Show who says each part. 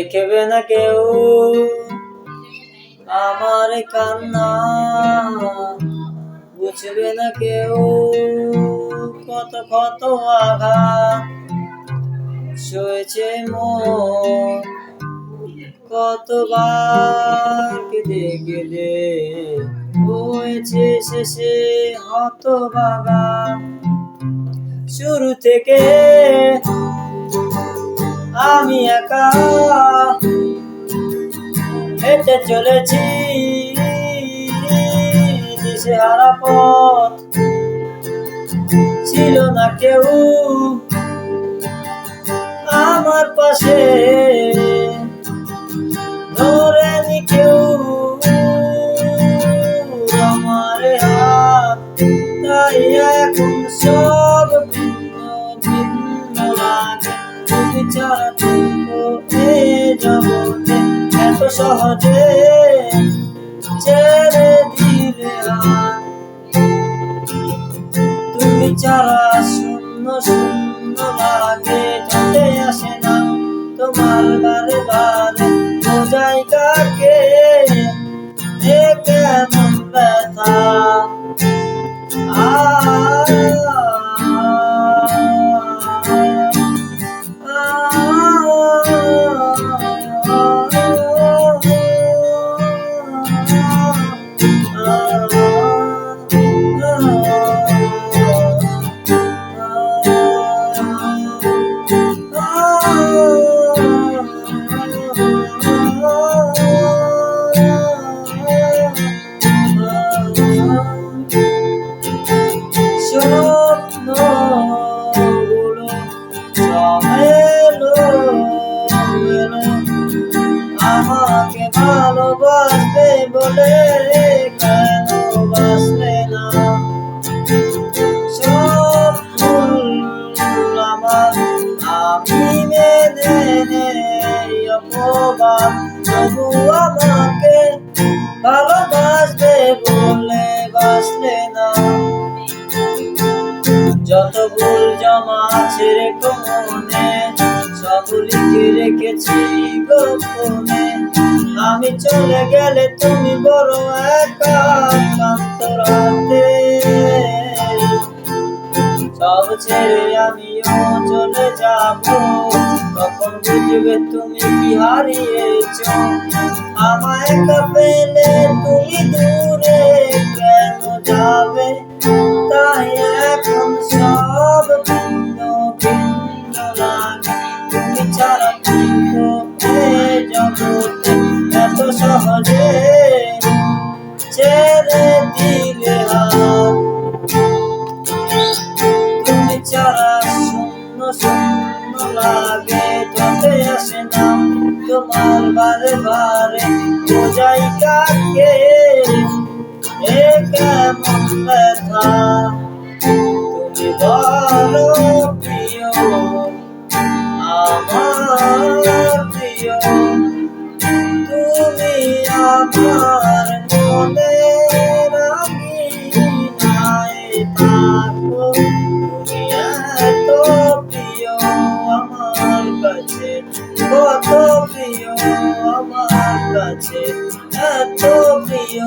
Speaker 1: দেখবে না কেউ আমার কান্না, বুঝবে না কেউ কত কত আঘাত সয়েছে মন, কতবার কেঁদে কেঁদে হয়েছে শেষে হতভাগা। শুরু থেকে আমি একা হেঁটে চলেছি দিশেহারা পথ, ছিল না কেউ আমার পাশে, ধরেনি কেউ আমার হাত, তাই এখন সব ভিন্ন ভিন্ন লাগে। তুমি ছাড়া থাকবো এ জগতে এত সহজে ছেড়ে দিলে হাত। তুমি ছাড়া শূন্য শূন্য লাগে, চলে আসে না তোমার বারে বারে বোঝাই কাকে এ কেমন ব্যথা। স্বপ্নগুলো সব এলো এলো আমাকে ভালোবাসবে বলে, কেন বাসলে না? সব ভুল আমার, আমি মেনে নেই অপবাদ, তবু আমাকে ভালোবাসবে বলে বাসলে না। যত ভুল জমা আছে রেখো মনে, সব লিখে রেখেছি গোপনে। আমি চলে গেলে তুমি বড় একা ক্লান্ত রাতে, সব ছেড়ে আমিও চলে যাব, তখন বুঝবে তুমি কি হারিয়েছো। আমায় একা পেলে তুমি দূরে কেন যাবে, তাই এখন সব ভিন্ন ভিন্ন লাগে। তুমি ছাড়া থাকবো এ জগতে এত সহজে ছেড়ে দিলে হাত। তুমি ছাড়া শূন্য শূন্য লাগে, চলে আসে না তোমার বারে বারে বোঝাই কাকে এ কেমন ব্যথা। তুমি বলো প্রিয় আমার প্রিয়, তুমি আমার মনে রাঙিনায় থাকো। তুমি এত প্রিয় আমার কাছে, কত প্রিয় আমার কাছে, এত প্রিয়